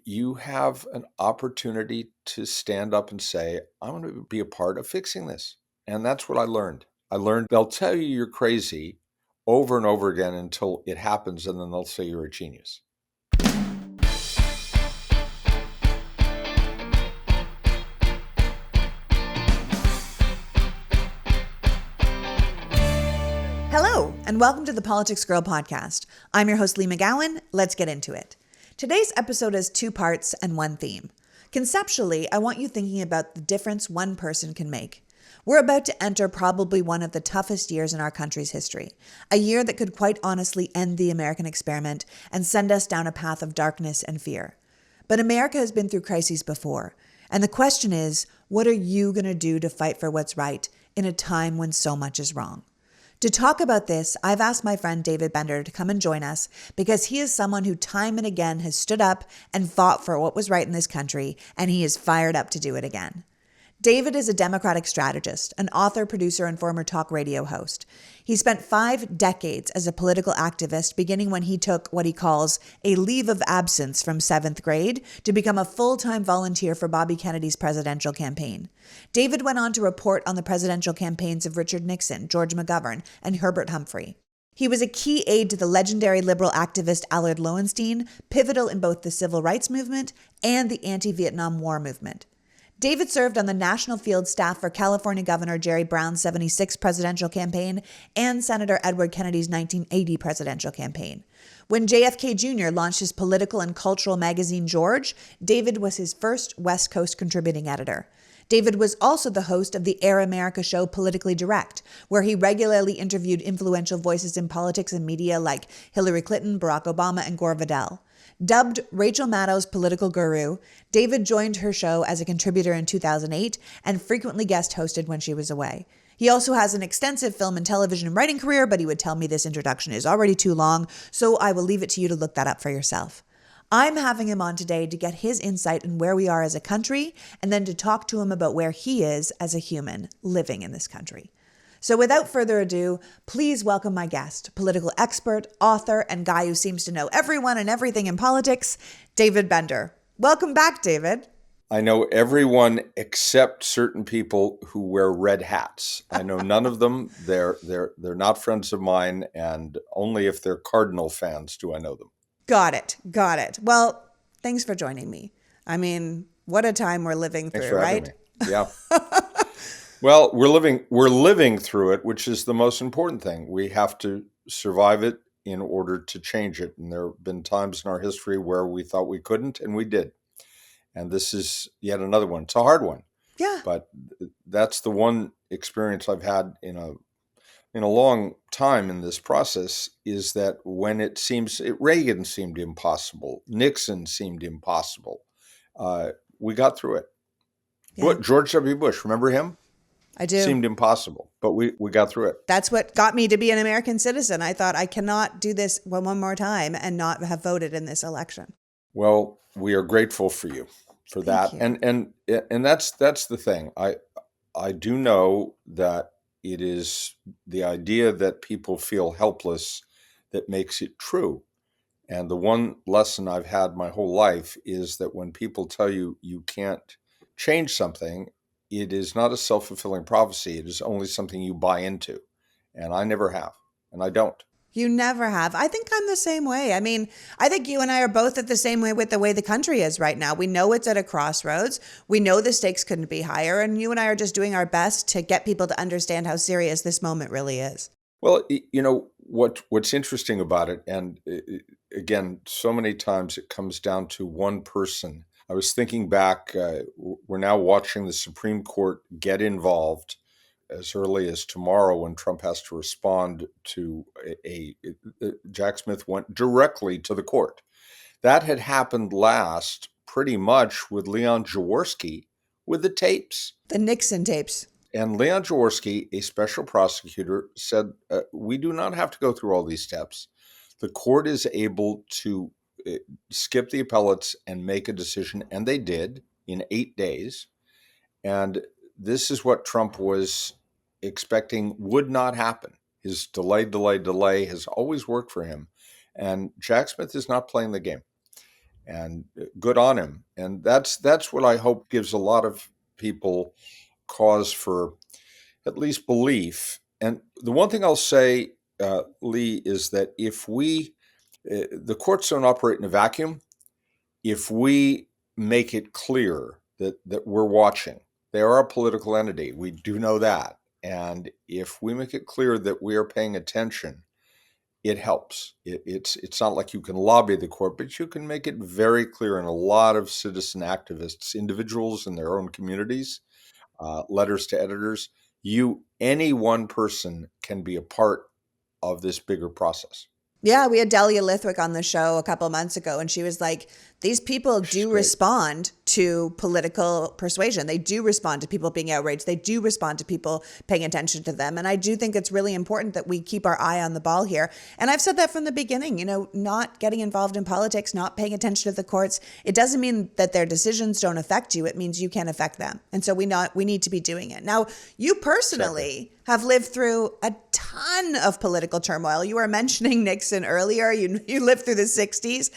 you have an opportunity to stand up and say, I'm going to be a part of fixing this. And that's what I learned. I learned they'll tell you you're crazy over and over again until it happens, and then they'll say you're a genius. Hello, and welcome to the Politics Girl podcast. I'm your host, Leigh McGowan. Let's get into it. Today's episode has two parts and one theme. Conceptually, I want you thinking about the difference one person can make. We're about to enter probably one of the toughest years in our country's history, a year that could quite honestly end the American experiment and send us down a path of darkness and fear. But America has been through crises before, and the question is, what are you going to do to fight for what's right in a time when so much is wrong? To talk about this, I've asked my friend David Bender to come and join us because he is someone who time and again has stood up and fought for what was right in this country, and he is fired up to do it again. David is a Democratic strategist, an author, producer, and former talk radio host. He spent 5 decades as a political activist, beginning when he took what he calls a leave of absence from 7th grade to become a full-time volunteer for Bobby Kennedy's presidential campaign. David went on to report on the presidential campaigns of Richard Nixon, George McGovern, and Herbert Humphrey. He was a key aide to the legendary liberal activist Allard Lowenstein, pivotal in both the civil rights movement and the anti-Vietnam War movement. David served on the national field staff for California Governor Jerry Brown's 76 presidential campaign and Senator Edward Kennedy's 1980 presidential campaign. When JFK Jr. launched his political and cultural magazine George, David was his first West Coast contributing editor. David was also the host of the Air America show Politically Direct, where he regularly interviewed influential voices in politics and media like Hillary Clinton, Barack Obama, and Gore Vidal. Dubbed Rachel Maddow's political guru, David joined her show as a contributor in 2008 and frequently guest hosted when she was away. He also has an extensive film and television writing career, but he would tell me this introduction is already too long, so I will leave it to you to look that up for yourself. I'm having him on today to get his insight on where we are as a country and then to talk to him about where he is as a human living in this country. So without further ado, please welcome my guest, political expert, author, and guy who seems to know everyone and everything in politics, David Bender. Welcome back, David. I know everyone except certain people who wear red hats. I know none of them. They're not friends of mine, and only if they're Cardinal fans do I know them. Got it. Well, thanks for joining me. I mean, what a time we're living Thanks through, for having right? me. Yeah. Well, we're living through it, which is the most important thing. We have to survive it in order to change it. And there have been times in our history where we thought we couldn't, and we did. And this is yet another one. It's a hard one, Yeah. but that's the one experience I've had in a long time in this process, is that when Reagan seemed impossible, Nixon seemed impossible, we got through it. Yeah, George W. Bush, remember him? I do. Seemed impossible, but we got through it. That's what got me to be an American citizen. I thought I cannot do this one more time and not have voted in this election. Well, we are grateful for you for that. Thank you. And that's the thing. I do know that it is the idea that people feel helpless that makes it true. And the one lesson I've had my whole life is that when people tell you you can't change something, it is not a self-fulfilling prophecy. It is only something you buy into. And I never have, and I don't. You never have. I think I'm the same way. I mean, I think you and I are both at the same way with the way the country is right now. We know it's at a crossroads. We know the stakes couldn't be higher. And you and I are just doing our best to get people to understand how serious this moment really is. Well, what's interesting about it, and again, so many times it comes down to one person. I was thinking back, we're now watching the Supreme Court get involved as early as tomorrow when Trump has to respond to Jack Smith went directly to the court. That had happened last pretty much with Leon Jaworski with the tapes. The Nixon tapes. And Leon Jaworski, a special prosecutor, said, we do not have to go through all these steps. The court is able to skip the appellates and make a decision, and they did in 8 days. And this is what Trump was expecting would not happen. His delay has always worked for him. And Jack Smith is not playing the game. and good on him. And that's what I hope gives a lot of people cause for at least belief. And the one thing I'll say, Leigh, is that if the courts don't operate in a vacuum. If we make it clear that we're watching, they are a political entity. We do know that. And if we make it clear that we are paying attention, it helps. It's not like you can lobby the court, but you can make it very clear. And a lot of citizen activists, individuals in their own communities, letters to editors, any one person can be a part of this bigger process. Yeah, we had Delia Lithwick on the show a couple months ago, and she was like, these people She's do great. respond to political persuasion. They do respond to people being outraged. They do respond to people paying attention to them. And I do think it's really important that we keep our eye on the ball here. And I've said that from the beginning, not getting involved in politics, not paying attention to the courts. It doesn't mean that their decisions don't affect you. It means you can affect them. And so we need to be doing it. Now, you Exactly. personally have lived through a ton of political turmoil. You were mentioning Nixon earlier. You lived through the 60s.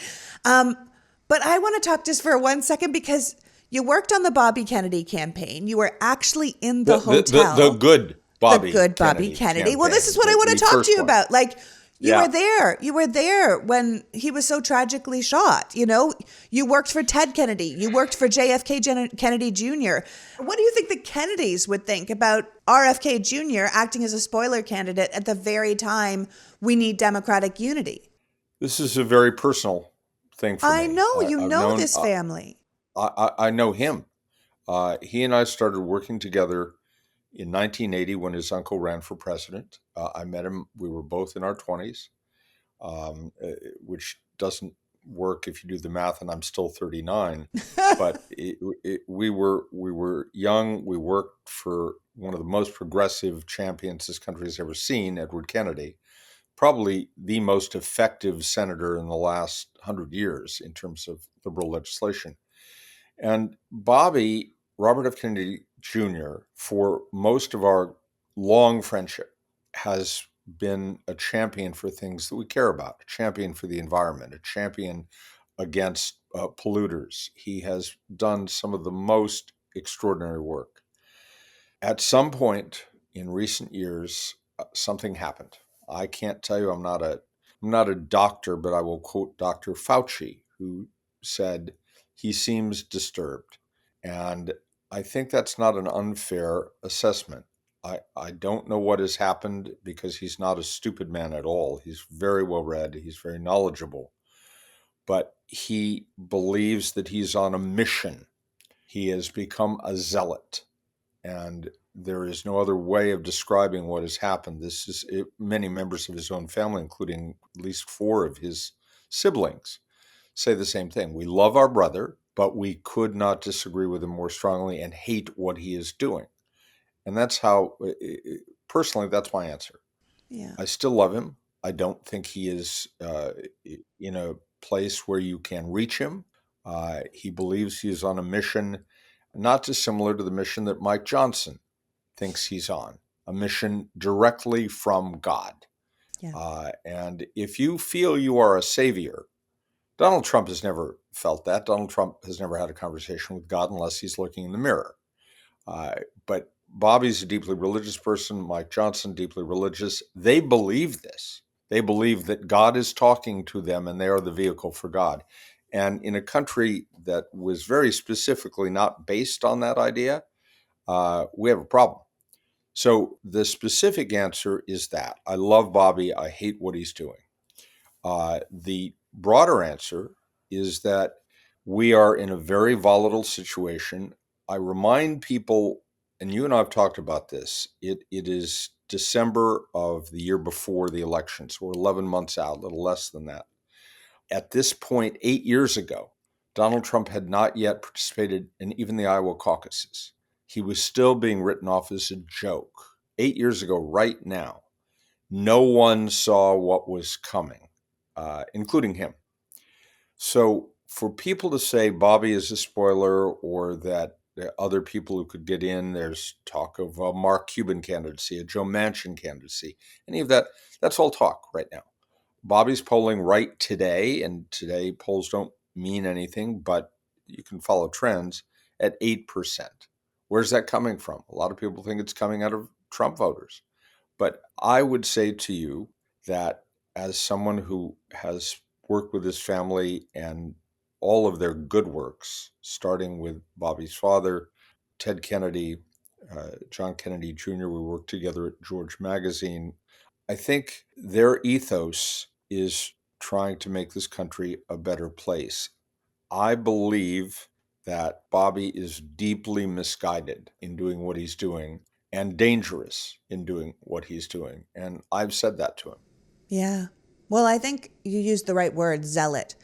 But I want to talk just for 1 second because you worked on the Bobby Kennedy campaign. You were actually in the The hotel, good the Bobby good Bobby Kennedy Kennedy. Well, this is campaign, what I want the to talk to first you one. about. Like, you were Yeah. there. You were there when he was so tragically shot. You worked for Ted Kennedy. You worked for JFK Kennedy Jr. What do you think the Kennedys would think about RFK Jr. acting as a spoiler candidate at the very time we need Democratic unity? This is a very personal thing for I me. know you I've know known, this family. I know him. He and I started working together in 1980 when his uncle ran for president. I met him. We were both in our 20s, which doesn't work if you do the math, and I'm still 39. But we were young. We worked for one of the most progressive champions this country has ever seen, Edward Kennedy, probably the most effective senator in the last 100 years in terms of liberal legislation. And Bobby, Robert F. Kennedy Jr., for most of our long friendship, has been a champion for things that we care about, a champion for the environment, a champion against polluters. He has done some of the most extraordinary work. At some point in recent years, something happened. I can't tell you. I'm not a doctor, but I will quote Dr. Fauci, who said he seems disturbed, and I think that's not an unfair assessment. I don't know what has happened because he's not a stupid man at all. He's very well read. He's very knowledgeable, but he believes that he's on a mission. He has become a zealot, and there is no other way of describing what has happened. Many members of his own family, including at least four of his siblings, say the same thing. We love our brother, but we could not disagree with him more strongly and hate what he is doing. And that's how, personally, that's my answer. Yeah. I still love him. I don't think he is in a place where you can reach him. He believes he is on a mission not dissimilar to the mission that Mike Johnson thinks he's on, a mission directly from God. Yeah. And if you feel you are a savior, Donald Trump has never felt that. Donald Trump has never had a conversation with God unless he's looking in the mirror. But Bobby's a deeply religious person. Mike Johnson, deeply religious. They believe this. They believe that God is talking to them and they are the vehicle for God. And in a country that was very specifically not based on that idea, we have a problem. So the specific answer is that I love Bobby. I hate what he's doing. The broader answer is that we are in a very volatile situation. I remind people, and you and I have talked about this, it is December of the year before the election. So we're 11 months out, a little less than that. At this point, 8 years ago, Donald Trump had not yet participated in even the Iowa caucuses. He was still being written off as a joke. 8 years ago, right now, no one saw what was coming, including him. So for people to say Bobby is a spoiler or that there are other people who could get in, there's talk of a Mark Cuban candidacy, a Joe Manchin candidacy, any of that's all talk right now. Bobby's polling right today, and today polls don't mean anything, but you can follow trends, at 8%. Where's that coming from? A lot of people think it's coming out of Trump voters. But I would say to you that as someone who has worked with his family and all of their good works, starting with Bobby's father, Ted Kennedy, John Kennedy Jr., we worked together at George Magazine. I think their ethos is trying to make this country a better place. I believe that Bobby is deeply misguided in doing what he's doing and dangerous in doing what he's doing. And I've said that to him. Yeah. Well, I think you used the right word, zealot.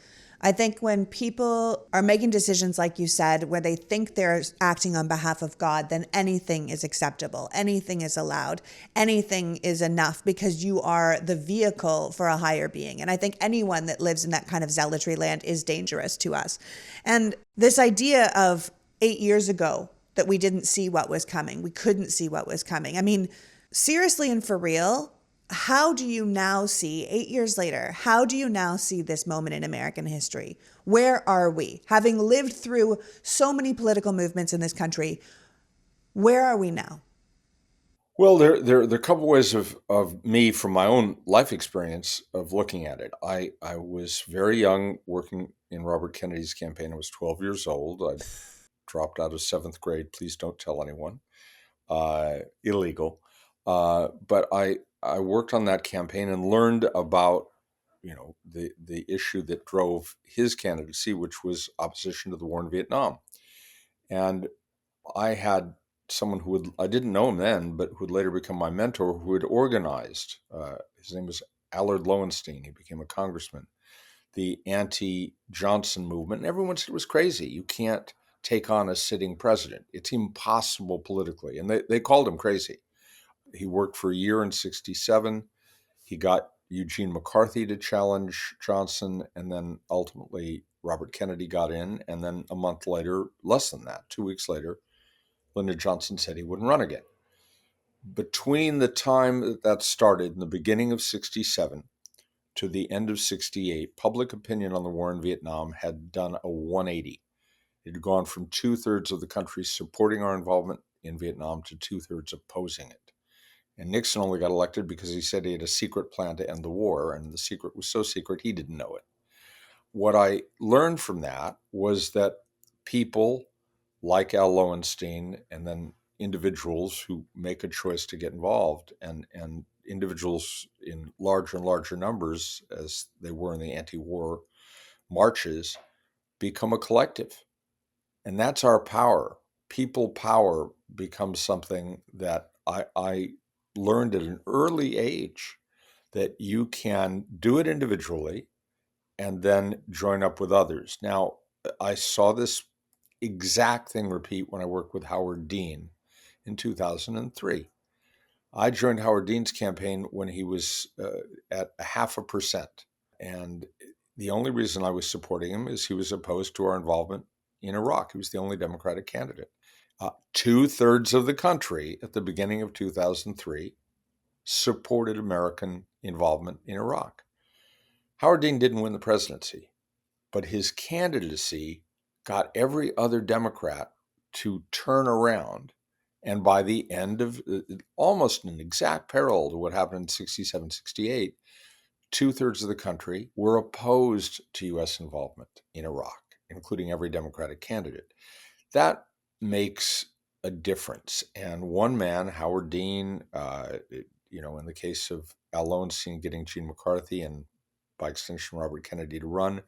I think when people are making decisions, like you said, where they think they're acting on behalf of God, then anything is acceptable. Anything is allowed. Anything is enough because you are the vehicle for a higher being. And I think anyone that lives in that kind of zealotry land is dangerous to us. And this idea of 8 years ago that we didn't see what was coming, we couldn't see what was coming. I mean, seriously and for real, how do you now see, 8 years later, how do you now see this moment in American history? Where are we? Having lived through so many political movements in this country, where are we now? Well, there are a couple ways of me from my own life experience of looking at it. I was very young working in Robert Kennedy's campaign. I was 12 years old. I dropped out of seventh grade. Please don't tell anyone. Illegal. But I worked on that campaign and learned about the issue that drove his candidacy, which was opposition to the war in Vietnam. And I had someone who I didn't know him then, but who would later become my mentor, who had organized. His name was Allard Lowenstein. He became a congressman. The anti-Johnson movement, and everyone said it was crazy. You can't take on a sitting president. It's impossible politically. And they called him crazy. He worked for a year in 1967. He got Eugene McCarthy to challenge Johnson, and then ultimately Robert Kennedy got in. And then a month later, less than that, 2 weeks later, Lyndon Johnson said he wouldn't run again. Between the time that started in the beginning of 1967 to the end of 1968, public opinion on the war in Vietnam had done a 180. It had gone from 2/3 of the country supporting our involvement in Vietnam to 2/3 opposing it. And Nixon only got elected because he said he had a secret plan to end the war, and the secret was so secret he didn't know it. What I learned from that was that people like Al Lowenstein and then individuals who make a choice to get involved and individuals in larger and larger numbers as they were in the anti-war marches become a collective. And that's our power. People power becomes something that I learned at an early age, that you can do it individually and then join up with others. Now, I saw this exact thing repeat when I worked with Howard Dean in 2003. I joined Howard Dean's campaign when he was at 0.5%. And the only reason I was supporting him is he was opposed to our involvement in Iraq. He was the only Democratic candidate. 2/3 of the country at the beginning of 2003 supported American involvement in Iraq. Howard Dean didn't win the presidency, but his candidacy got every other Democrat to turn around. And by the end of almost an exact parallel to what happened in 1967, 1968, 2/3 of the country were opposed to U.S. involvement in Iraq, including every Democratic candidate. That makes a difference. And one man, Howard Dean, in the case of Al Lowenstein getting Gene McCarthy and by extension Robert Kennedy to run,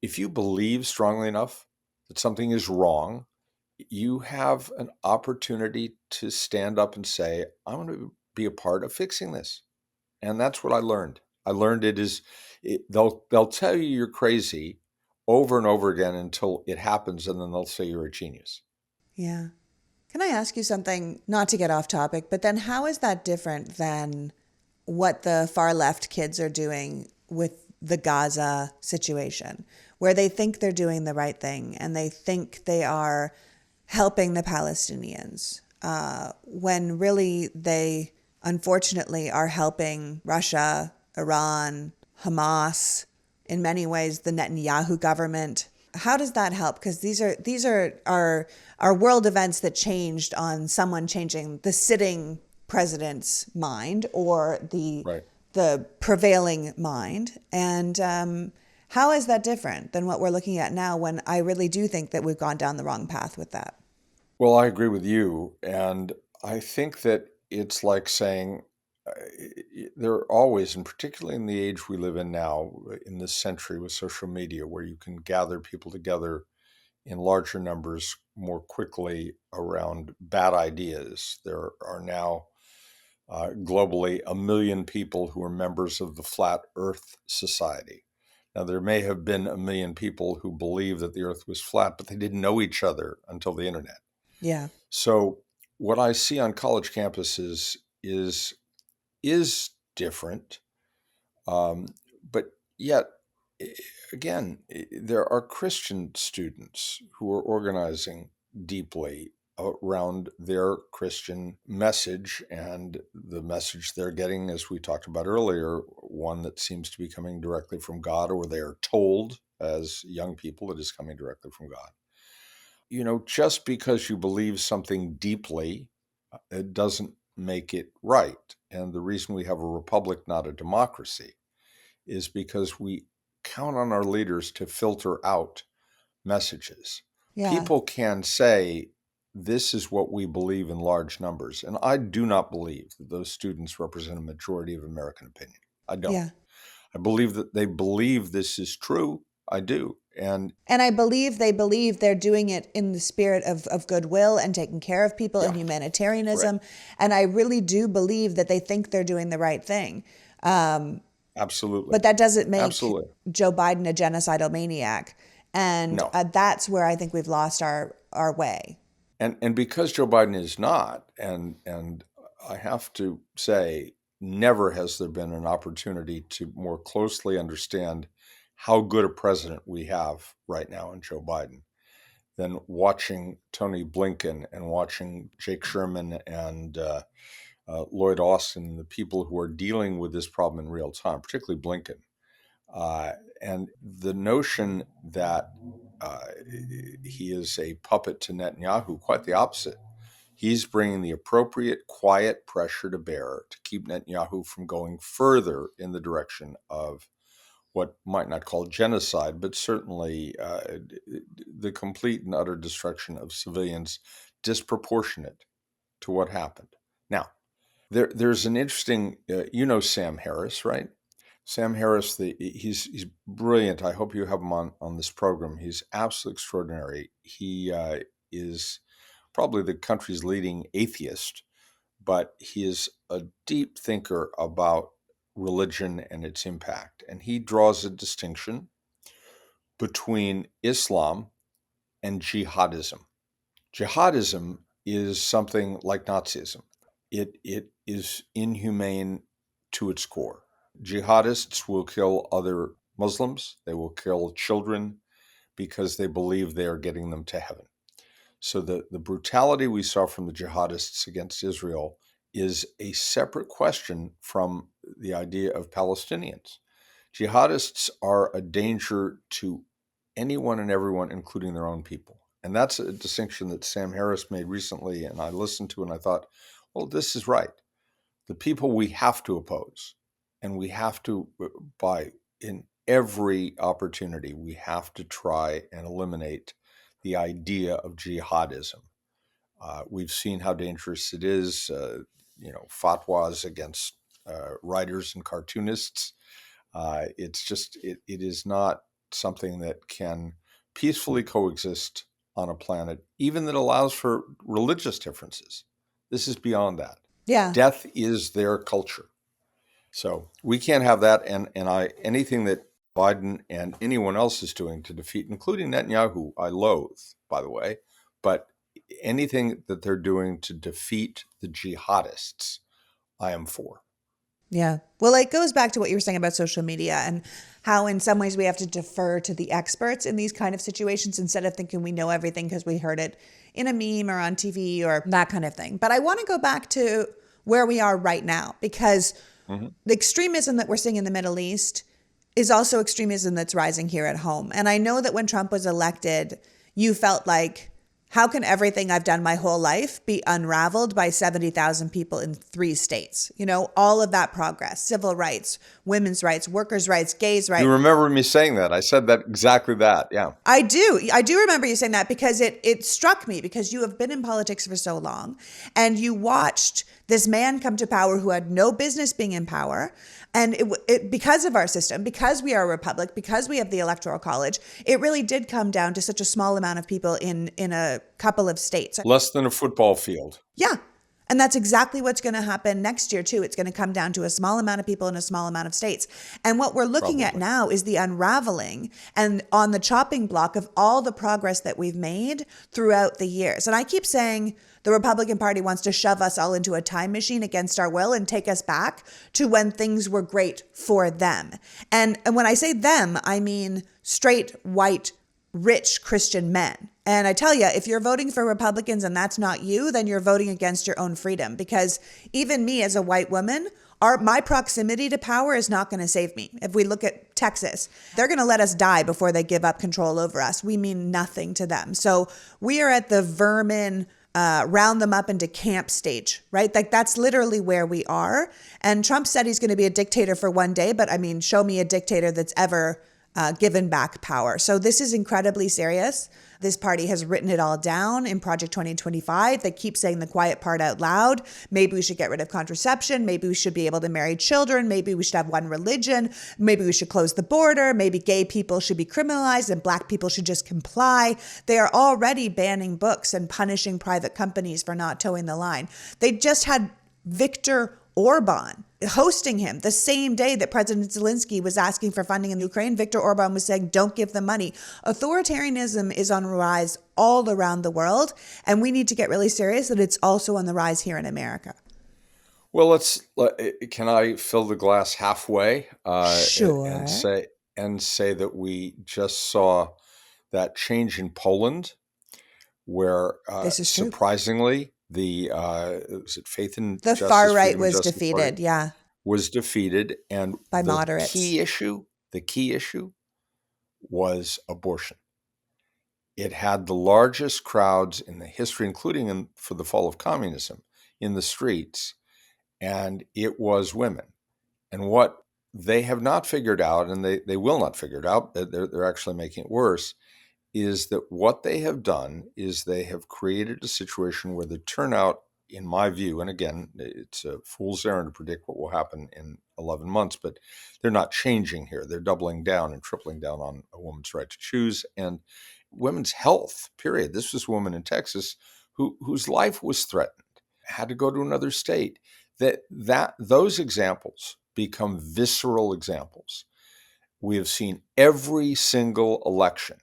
if you believe strongly enough that something is wrong, you have an opportunity to stand up and say, I want to be a part of fixing this. And that's what I learned. I learned they'll tell you you're crazy over and over again until it happens, and then they'll say you're a genius. Yeah. Can I ask you something, not to get off topic, but then how is that different than what the far left kids are doing with the Gaza situation, where they think they're doing the right thing and they think they are helping the Palestinians, when really they unfortunately are helping Russia, Iran, Hamas, in many ways the Netanyahu government. How does that help? Because these are world events that changed on someone changing the sitting president's mind or Right. the prevailing mind. And how is that different than what we're looking at now? When I really do think that we've gone down the wrong path with that. Well, I agree with you. And I think that it's like saying there are always, and particularly in the age we live in now, in this century with social media, where you can gather people together in larger numbers more quickly around bad ideas. There are now globally 1 million people who are members of the Flat Earth Society. Now, there may have been 1 million people who believed that the Earth was flat, but they didn't know each other until the internet. Yeah. So, what I see on college campuses is different, um, but yet, again, there are Christian students who are organizing deeply around their Christian message, and the message they're getting, as we talked about earlier, one that seems to be coming directly from God, or they are told as young people it is coming directly from God. Just because you believe something deeply, it doesn't make it right. And the reason we have a republic, not a democracy, is because we count on our leaders to filter out messages. Yeah. People can say, this is what we believe in large numbers. And I do not believe that those students represent a majority of American opinion. I don't. Yeah. I believe that they believe this is true. I do. And And I believe they believe they're doing it in the spirit of goodwill and taking care of people yeah, and right. humanitarianism. And I really do believe that they think they're doing the right thing. Absolutely. But that doesn't make Absolutely. Joe Biden a genocidal maniac. And No. that's where I think we've lost our way. And because Joe Biden is not, and I have to say, never has there been an opportunity to more closely understand how good a president we have right now in Joe Biden than watching Tony Blinken and watching Jake Sherman and Lloyd Austin, the people who are dealing with this problem in real time, particularly Blinken. Uh, and the notion that uh, he is a puppet to Netanyahu, quite the opposite. He's bringing the appropriate quiet pressure to bear to keep Netanyahu from going further in the direction of what might not call genocide, but certainly the complete and utter destruction of civilians disproportionate to what happened. Now, there's an interesting, Sam Harris, right? Sam Harris, he's brilliant. I hope you have him on this program. He's absolutely extraordinary. He is probably the country's leading atheist, but he is a deep thinker about religion and its impact. And he draws a distinction between Islam and jihadism. Jihadism is something like Nazism. It is inhumane to its core. Jihadists will kill other Muslims. They will kill children because they believe they are getting them to heaven. So the brutality we saw from the jihadists against Israel is a separate question from the idea of Palestinians. Jihadists are a danger to anyone and everyone, including their own people. And that's a distinction that Sam Harris made recently, and I listened to and I thought, well, this is right. The people we have to oppose, and we have to, by in every opportunity, we have to try and eliminate the idea of jihadism. We've seen how dangerous it is, fatwas against writers and cartoonists. It is not something that can peacefully coexist on a planet, even that allows for religious differences. This is beyond that. Yeah. Death is their culture. So we can't have that. And anything that Biden and anyone else is doing to defeat, including Netanyahu, I loathe, by the way, but anything that they're doing to defeat the jihadists, I am for. Yeah. Well, it goes back to what you were saying about social media and how in some ways we have to defer to the experts in these kind of situations instead of thinking we know everything because we heard it in a meme or on TV or that kind of thing. But I want to go back to where we are right now because Mm-hmm. the extremism that we're seeing in the Middle East is also extremism that's rising here at home. And I know that when Trump was elected, you felt like, how can everything I've done my whole life be unraveled by 70,000 people in 3 states? You know, all of that progress, civil rights, women's rights, workers' rights, gays' You rights. remember me saying that. I said that exactly that. Yeah. I do. I do remember you saying that because it struck me because you have been in politics for so long and you watched this man come to power who had no business being in power. And because of our system, because we are a republic, because we have the electoral college, it really did come down to such a small amount of people in a couple of states. Less than a football field. Yeah. And that's exactly what's going to happen next year, too. It's going to come down to a small amount of people in a small amount of states. And what we're looking at now is the unraveling and on the chopping block of all the progress that we've made throughout the years. And I keep saying the Republican Party wants to shove us all into a time machine against our will and take us back to when things were great for them. And when I say them, I mean straight, white, rich Christian men. And I tell you, if you're voting for Republicans and that's not you, then you're voting against your own freedom. Because even me as a white woman, my proximity to power is not going to save me. If we look at Texas, they're going to let us die before they give up control over us. We mean nothing to them. So we are at the vermin, round them up into camp stage, right? Like that's literally where we are. And Trump said he's going to be a dictator for one day, but I mean, show me a dictator that's ever given back power. So this is incredibly serious. This party has written it all down in Project 2025. They keep saying the quiet part out loud. Maybe we should get rid of contraception. Maybe we should be able to marry children. Maybe we should have one religion. Maybe we should close the border. Maybe gay people should be criminalized and black people should just comply. They are already banning books and punishing private companies for not towing the line. They just had Viktor Orban hosting him the same day that President Zelensky was asking for funding in Ukraine. Viktor Orban was saying, don't give them money. Authoritarianism is on the rise all around the world, and we need to get really serious that it's also on the rise here in America. Well, can I fill the glass halfway? Sure. And say that we just saw that change in Poland, where This is true. surprisingly, was it Faith and The Justice, far right Freedom and was Justice defeated, Party yeah, was defeated, and by the moderates. the key issue was abortion. It had the largest crowds in the history, including for the fall of communism, in the streets, and it was women. And what they have not figured out, and they will not figure it out, they're actually making it worse, is that what they have done is they have created a situation where the turnout, in my view, and again, it's a fool's errand to predict what will happen in 11 months, but they're not changing here. They're doubling down and tripling down on a woman's right to choose and women's health, period. This was a woman in Texas whose life was threatened, had to go to another state. Those examples become visceral examples. We have seen every single election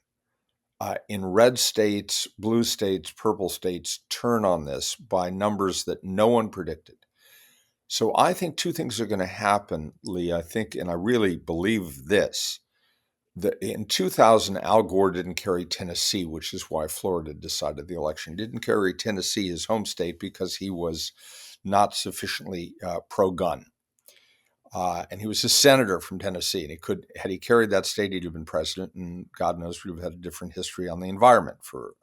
in red states, blue states, purple states turn on this by numbers that no one predicted. So I think two things are going to happen, Leigh. I think, and I really believe this, that in 2000, Al Gore didn't carry Tennessee, which is why Florida decided the election. Didn't carry Tennessee, his home state, because he was not sufficiently pro-gun. And he was a senator from Tennessee, and had he carried that state, he'd have been president, and God knows we'd have had a different history on the environment for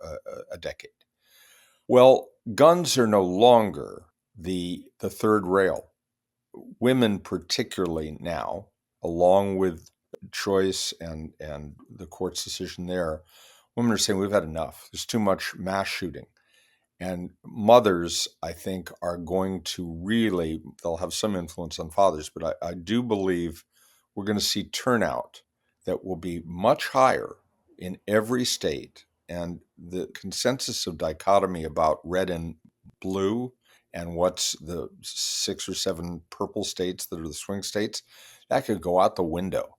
a decade. Well, guns are no longer the third rail. Women, particularly now, along with choice and the court's decision there, women are saying we've had enough. There's too much mass shooting. And mothers, I think, are going to they'll have some influence on fathers, but I do believe we're going to see turnout that will be much higher in every state. And the consensus of dichotomy about red and blue and what's the 6 or 7 purple states that are the swing states, that could go out the window.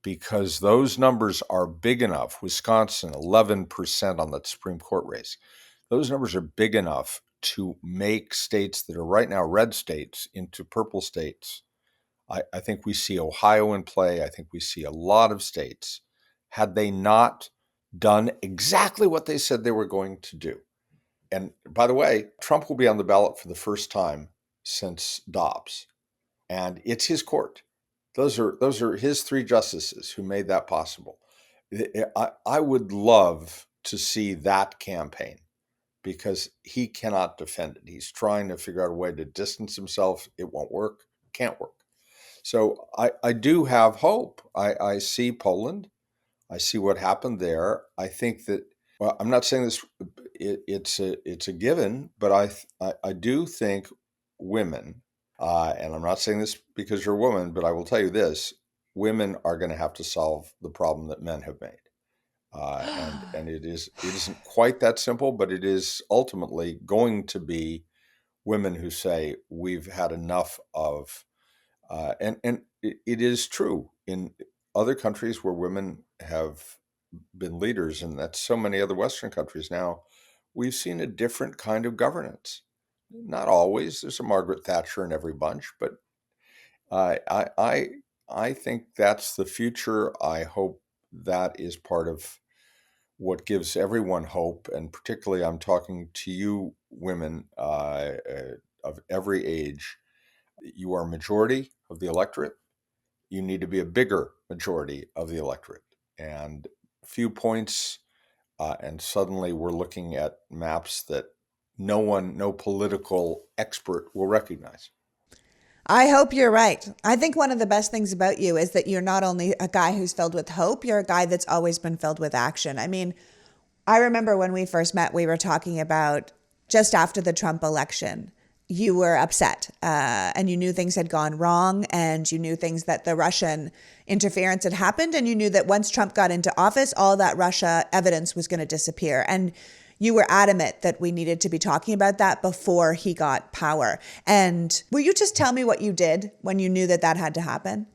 Because those numbers are big enough. Wisconsin, 11% on that Supreme Court race. Those numbers are big enough to make states that are right now red states into purple states. I think we see Ohio in play. I think we see a lot of states, had they not done exactly what they said they were going to do. And by the way, Trump will be on the ballot for the first time since Dobbs. And it's his court. those are his three justices who made that possible. I would love to see that campaign because he cannot defend it. He's trying to figure out a way to distance himself. It won't work. Can't work. So I do have hope. I see Poland. I see what happened there. I think that, well, I'm not saying this, it's a given, but I do think women, and I'm not saying this because you're a woman, but I will tell you this, women are going to have to solve the problem that men have made. And it isn't quite that simple, but it is ultimately going to be women who say we've had enough of, and it is true in other countries where women have been leaders, and that's so many other Western countries now. We've seen a different kind of governance. Not always. There's a Margaret Thatcher in every bunch, but I think that's the future. I hope that is part of what gives everyone hope, and particularly I'm talking to you women of every age. You are a majority of the electorate. You need to be a bigger majority of the electorate. And few points, and suddenly we're looking at maps that no political expert will recognize. I hope you're right. I think one of the best things about you is that you're not only a guy who's filled with hope, you're a guy that's always been filled with action. I mean, I remember when we first met, we were talking about just after the Trump election, you were upset and you knew things had gone wrong and you knew things that the Russian interference had happened. And you knew that once Trump got into office, all that Russia evidence was going to disappear. And you were adamant that we needed to be talking about that before he got power. And will you just tell me what you did when you knew that that had to happen?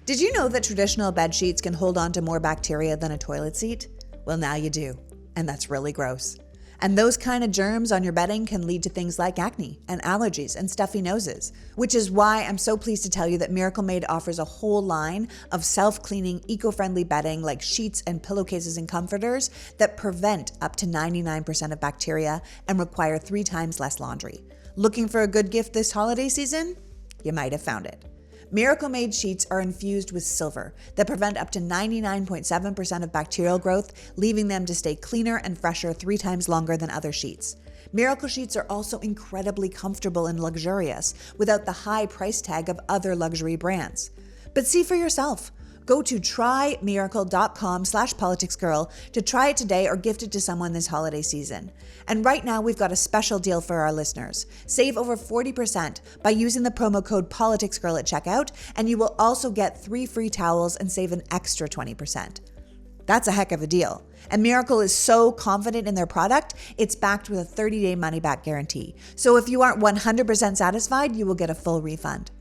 Did you know that traditional bed sheets can hold on to more bacteria than a toilet seat? Well, now you do. And that's really gross. And those kind of germs on your bedding can lead to things like acne and allergies and stuffy noses, which is why I'm so pleased to tell you that Miracle Made offers a whole line of self-cleaning, eco-friendly bedding like sheets and pillowcases and comforters that prevent up to 99% of bacteria and require 3 times less laundry. Looking for a good gift this holiday season? You might have found it. Miracle Made sheets are infused with silver that prevent up to 99.7% of bacterial growth, leaving them to stay cleaner and fresher 3 times longer than other sheets. Miracle sheets are also incredibly comfortable and luxurious without the high price tag of other luxury brands. But see for yourself. Go to trymiracle.com/politicsgirl to try it today or gift it to someone this holiday season. And right now, we've got a special deal for our listeners. Save over 40% by using the promo code politicsgirl at checkout, and you will also get 3 free towels and save an extra 20%. That's a heck of a deal. And Miracle is so confident in their product, it's backed with a 30-day money-back guarantee. So if you aren't 100% satisfied, you will get a full refund.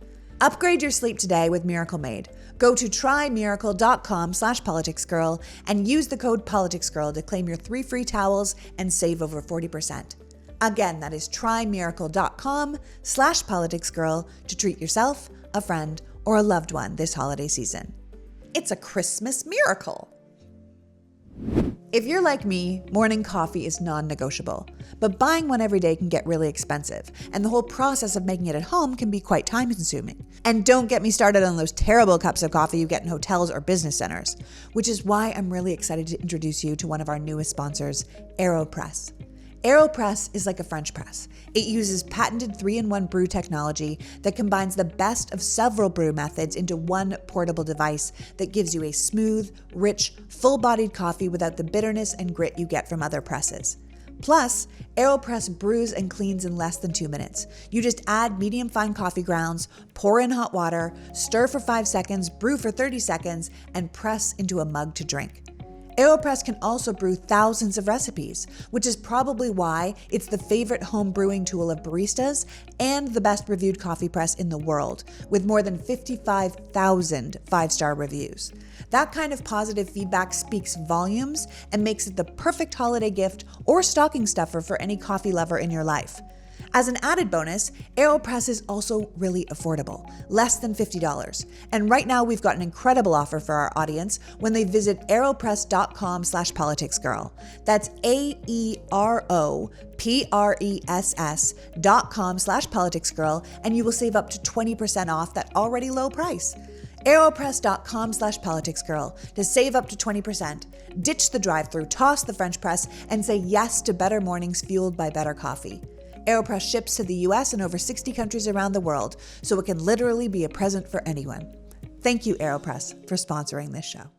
Upgrade your sleep today with Miracle Made. Go to trymiracle.com/politicsgirl and use the code politicsgirl to claim your 3 free towels and save over 40%. Again, that is trymiracle.com/politicsgirl to treat yourself, a friend, or a loved one this holiday season. It's a Christmas miracle. If you're like me, morning coffee is non-negotiable, but buying one every day can get really expensive, and the whole process of making it at home can be quite time-consuming. And don't get me started on those terrible cups of coffee you get in hotels or business centers, which is why I'm really excited to introduce you to one of our newest sponsors, AeroPress. AeroPress is like a French press. It uses patented 3-in-1 brew technology that combines the best of several brew methods into one portable device that gives you a smooth, rich, full-bodied coffee without the bitterness and grit you get from other presses. Plus, AeroPress brews and cleans in less than 2 minutes. You just add medium fine coffee grounds, pour in hot water, stir for 5 seconds, brew for 30 seconds, and press into a mug to drink. AeroPress can also brew thousands of recipes, which is probably why it's the favorite home brewing tool of baristas and the best reviewed coffee press in the world, with more than 55,000 5-star reviews. That kind of positive feedback speaks volumes and makes it the perfect holiday gift or stocking stuffer for any coffee lover in your life. As an added bonus, AeroPress is also really affordable, less than $50. And right now we've got an incredible offer for our audience when they visit aeropress.com/politicsgirl. That's AeroPress.com/politicsgirl, and you will save up to 20% off that already low price. aeropress.com/politicsgirl to save up to 20%. Ditch the drive-thru, toss the French press, and say yes to better mornings fueled by better coffee. AeroPress ships to the US and over 60 countries around the world, so it can literally be a present for anyone. Thank you, AeroPress, for sponsoring this show.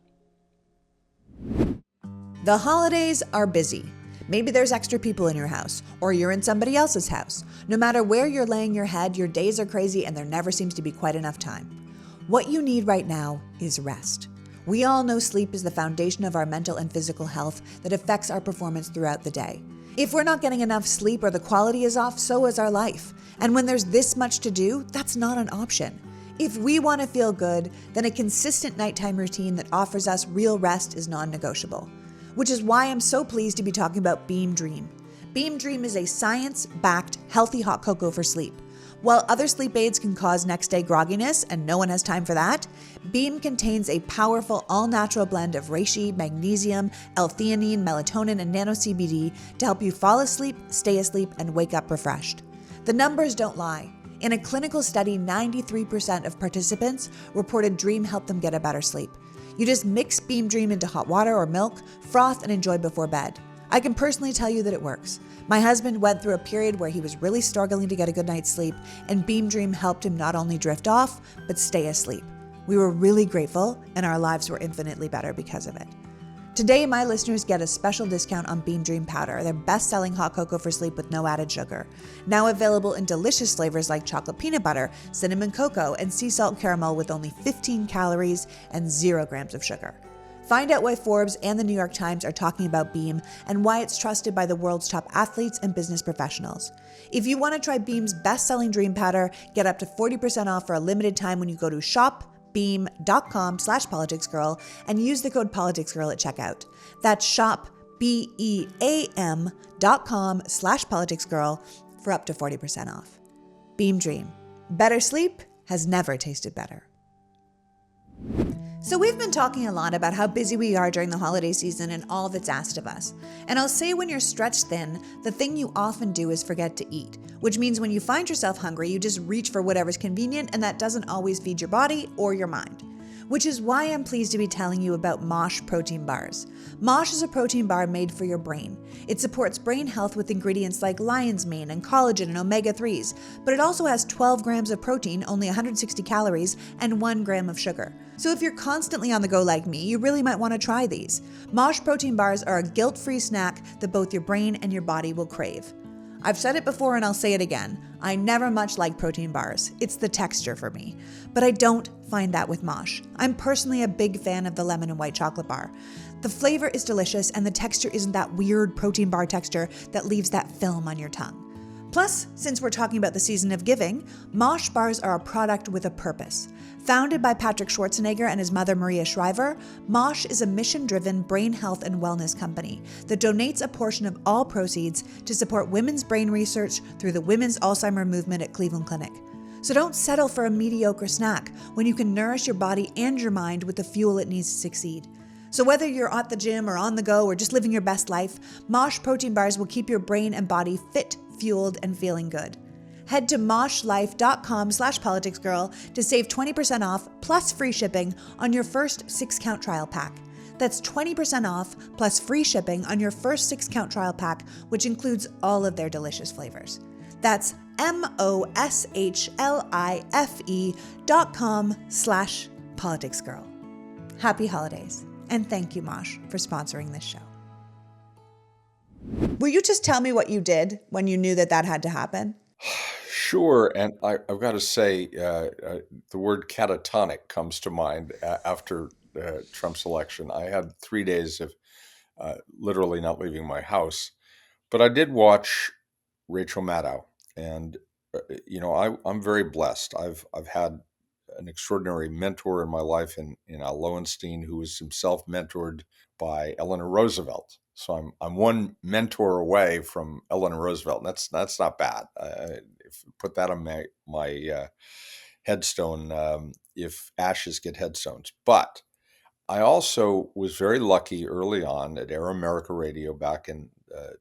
The holidays are busy. Maybe there's extra people in your house, or you're in somebody else's house. No matter where you're laying your head, your days are crazy and there never seems to be quite enough time. What you need right now is rest. We all know sleep is the foundation of our mental and physical health that affects our performance throughout the day. If we're not getting enough sleep or the quality is off, so is our life. And when there's this much to do, that's not an option. If we want to feel good, then a consistent nighttime routine that offers us real rest is non-negotiable. Which is why I'm so pleased to be talking about Beam Dream. Beam Dream is a science-backed, healthy hot cocoa for sleep. While other sleep aids can cause next-day grogginess, and no one has time for that, Beam contains a powerful all-natural blend of reishi, magnesium, L-theanine, melatonin, and nano-CBD to help you fall asleep, stay asleep, and wake up refreshed. The numbers don't lie. In a clinical study, 93% of participants reported Dream helped them get a better sleep. You just mix Beam Dream into hot water or milk, froth, and enjoy before bed. I can personally tell you that it works. My husband went through a period where he was really struggling to get a good night's sleep, and Beam Dream helped him not only drift off, but stay asleep. We were really grateful, and our lives were infinitely better because of it. Today, my listeners get a special discount on Beam Dream Powder, their best-selling hot cocoa for sleep with no added sugar. Now available in delicious flavors like chocolate peanut butter, cinnamon cocoa, and sea salt caramel with only 15 calories and 0 grams of sugar. Find out why Forbes and the New York Times are talking about Beam and why it's trusted by the world's top athletes and business professionals. If you want to try Beam's best-selling Dream Powder, get up to 40% off for a limited time when you go to shopbeam.com/politicsgirl and use the code politicsgirl at checkout. That's shopbeam.com/politicsgirl for up to 40% off. Beam Dream. Better sleep has never tasted better. So we've been talking a lot about how busy we are during the holiday season and all that's asked of us. And I'll say when you're stretched thin, the thing you often do is forget to eat, which means when you find yourself hungry, you just reach for whatever's convenient, and that doesn't always feed your body or your mind. Which is why I'm pleased to be telling you about Mosh protein bars. Mosh is a protein bar made for your brain. It supports brain health with ingredients like lion's mane and collagen and omega-3s, but it also has 12 grams of protein, only 160 calories, and 1 gram of sugar. So if you're constantly on the go like me, you really might want to try these. Mosh protein bars are a guilt-free snack that both your brain and your body will crave. I've said it before and I'll say it again. I never much like protein bars. It's the texture for me. But I don't find that with Mosh. I'm personally a big fan of the lemon and white chocolate bar. The flavor is delicious and the texture isn't that weird protein bar texture that leaves that film on your tongue. Plus, since we're talking about the season of giving, Mosh bars are a product with a purpose. Founded by Patrick Schwarzenegger and his mother Maria Shriver, Mosh is a mission-driven brain health and wellness company that donates a portion of all proceeds to support women's brain research through the Women's Alzheimer Movement at Cleveland Clinic. So don't settle for a mediocre snack when you can nourish your body and your mind with the fuel it needs to succeed. So whether you're at the gym or on the go or just living your best life, Mosh protein bars will keep your brain and body fit, fueled, and feeling good. Head to moshlife.com/politicsgirl to save 20% off plus free shipping on your first 6-count trial pack. That's 20% off plus free shipping on your first 6-count trial pack, which includes all of their delicious flavors. That's moshlife.com/politicsgirl. Happy holidays, and thank you, Mosh, for sponsoring this show. Will you just tell me what you did when you knew that that had to happen? Sure, and I've got to say, the word catatonic comes to mind after Trump's election. I had 3 days of literally not leaving my house, but I did watch Rachel Maddow, and I'm very blessed. I've had an extraordinary mentor in my life in Al Lowenstein, who was himself mentored by Eleanor Roosevelt. So I'm one mentor away from Eleanor Roosevelt, and that's not bad. If you put that on my headstone, if ashes get headstones. But I also was very lucky early on at Air America Radio back in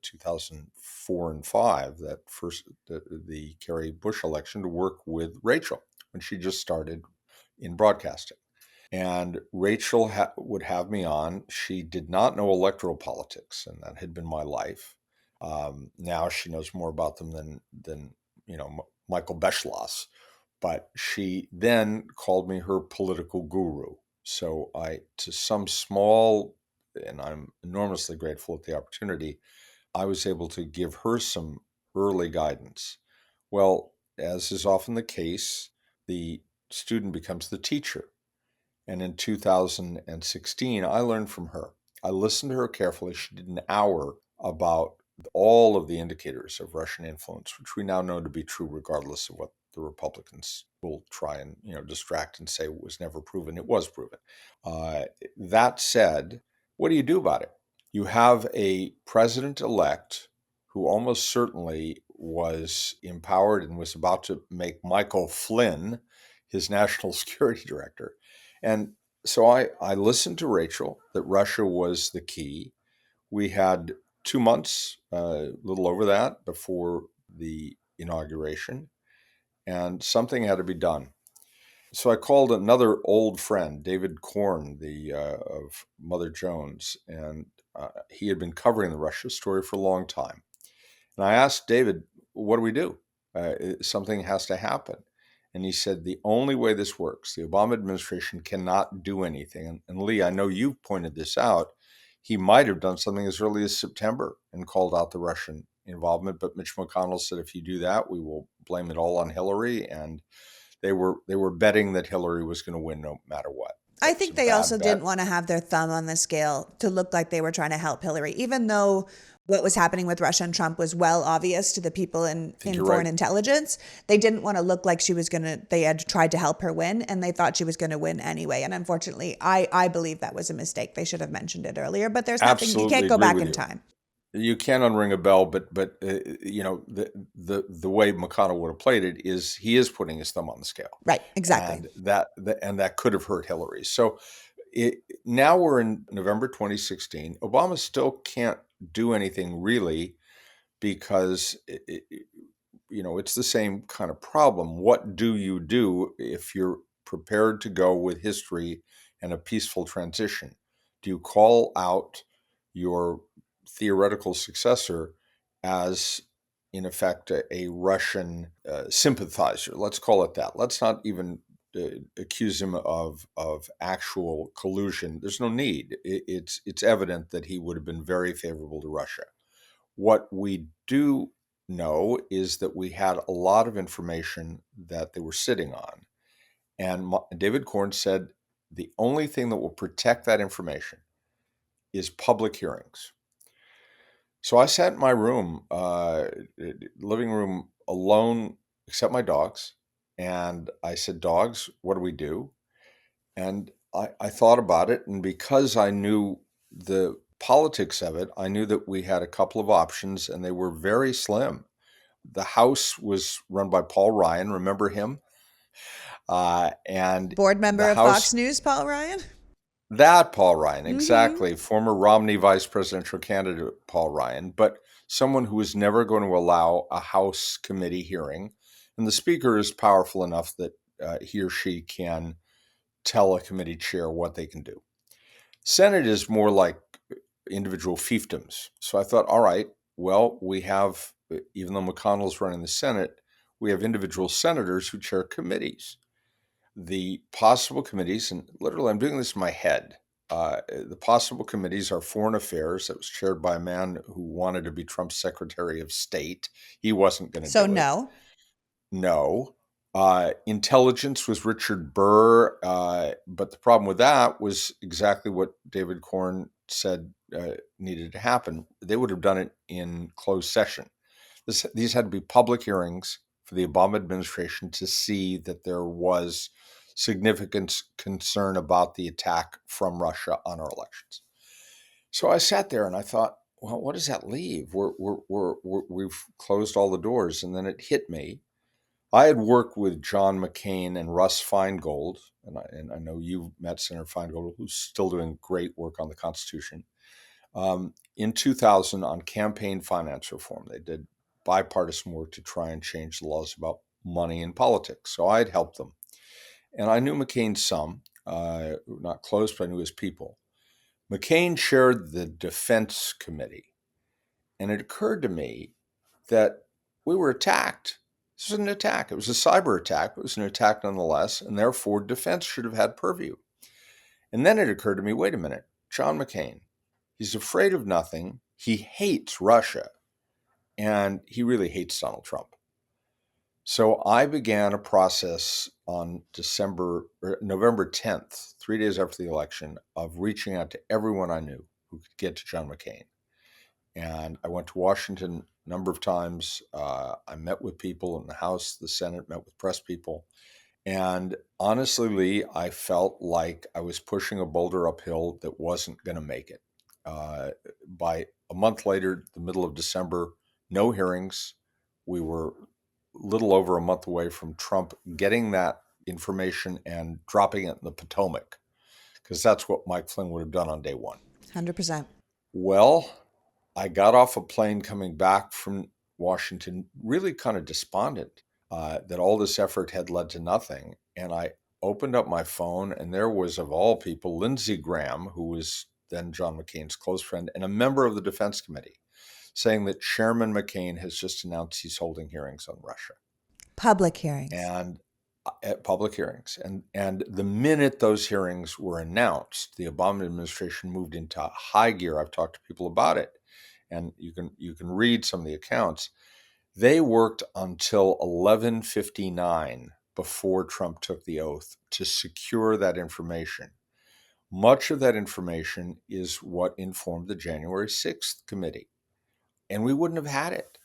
2004 and 5, the Kerry Bush election, to work with Rachel when she just started in broadcasting. And Rachel would have me on. She did not know electoral politics, and that had been my life. Now she knows more about them than Michael Beschloss. But she then called me her political guru. So to some small, and I'm enormously grateful at the opportunity, I was able to give her some early guidance. Well, as is often the case, the student becomes the teacher. And in 2016, I learned from her. I listened to her carefully. She did an hour about all of the indicators of Russian influence, which we now know to be true, regardless of what the Republicans will try and distract and say was never proven. It was proven. Uh, that said, what do you do about it? You have a president-elect who almost certainly was empowered and was about to make Michael Flynn his national security director. And so I listened to Rachel that Russia was the key. We had 2 months, a little over that, before the inauguration, and something had to be done. So I called another old friend, David Korn, the of Mother Jones, and he had been covering the Russia story for a long time. And I asked David, what do we do? Something has to happen. And he said, the only way this works, the Obama administration cannot do anything. And Leigh, I know you've pointed this out. He might have done something as early as September and called out the Russian involvement. But Mitch McConnell said, if you do that, we will blame it all on Hillary. And they were betting that Hillary was going to win no matter what. I That was think a they also bad bet. didn't want to have their thumb on the scale to look like they were trying to help Hillary, even though what was happening with Russia and Trump was well obvious to the people I think in you're foreign right. intelligence. They didn't want to look like they had tried to help her win, and they thought she was going to win anyway. And unfortunately, I believe that was a mistake. They should have mentioned it earlier, but there's nothing, you Absolutely can't go agree back with in you. time. You can unring a bell, but the way McConnell would have played it is he is putting his thumb on the scale, Right, exactly. and that could have hurt Hillary. So now we're in November 2016. Obama still can't do anything really because it's the same kind of problem. What do you do if you're prepared to go with history and a peaceful transition? Do you call out your theoretical successor as, in effect, a Russian sympathizer? Let's call it that. Let's not even accuse him of actual collusion. There's no need. It's evident that he would have been very favorable to Russia. What we do know is that we had a lot of information that they were sitting on. And David Korn said the only thing that will protect that information is public hearings. So I sat in my room, living room alone, except my dogs. And I said, dogs, what do we do? And I thought about it. And because I knew the politics of it, I knew that we had a couple of options and they were very slim. The House was run by Paul Ryan. Remember him? And Board the member of House, Fox News, Paul Ryan. that Paul Ryan, Mm-hmm. exactly. Former Romney vice presidential candidate Paul Ryan, but someone who was never going to allow a House committee hearing. And the Speaker is powerful enough that he or she can tell a committee chair what they can do. Senate is more like individual fiefdoms. So I thought, all right, well, we have, even though McConnell's running the Senate, we have individual senators who chair committees. The possible committees, and literally I'm doing this in my head, the possible committees are Foreign Affairs, that was chaired by a man who wanted to be Trump's Secretary of State. He wasn't going to So do it. no. No. Intelligence was Richard Burr, but the problem with that was exactly what David Korn said needed to happen. They would have done it in closed session. These had to be public hearings for the Obama administration to see that there was significant concern about the attack from Russia on our elections. So I sat there and I thought, well, what does that leave? We've closed all the doors, and then it hit me. I had worked with John McCain and Russ Feingold, and I know you've met Senator Feingold, who's still doing great work on the Constitution, in 2000 on campaign finance reform. They did bipartisan work to try and change the laws about money in politics. So I had helped them. And I knew McCain some. not close, but I knew his people. McCain chaired the Defense Committee, and it occurred to me that we were attacked. This was an attack. It was a cyber attack, but it was an attack nonetheless, and therefore defense should have had purview. And then it occurred to me, wait a minute, John McCain, he's afraid of nothing. He hates Russia, and he really hates Donald Trump. So I began a process on November 10th, 3 days after the election, of reaching out to everyone I knew who could get to John McCain. And I went to Washington a number of times. I met with people in the House, the Senate, met with press people. And honestly, Leigh, I felt like I was pushing a boulder uphill that wasn't going to make it. By a month later, the middle of December, no hearings. We were a little over a month away from Trump getting that information and dropping it in the Potomac, because that's what Mike Flynn would have done on day one. 100%. Well, I got off a plane coming back from Washington, really kind of despondent that all this effort had led to nothing. And I opened up my phone, and there was, of all people, Lindsey Graham, who was then John McCain's close friend and a member of the Defense Committee, saying that Chairman McCain has just announced he's holding hearings on Russia. Public hearings. And at public hearings. And the minute those hearings were announced, the Obama administration moved into high gear. I've talked to people about it, and you can read some of the accounts. They worked until 11:59 before Trump took the oath to secure that information. Much of that information is what informed the January 6th committee, and we wouldn't have had it.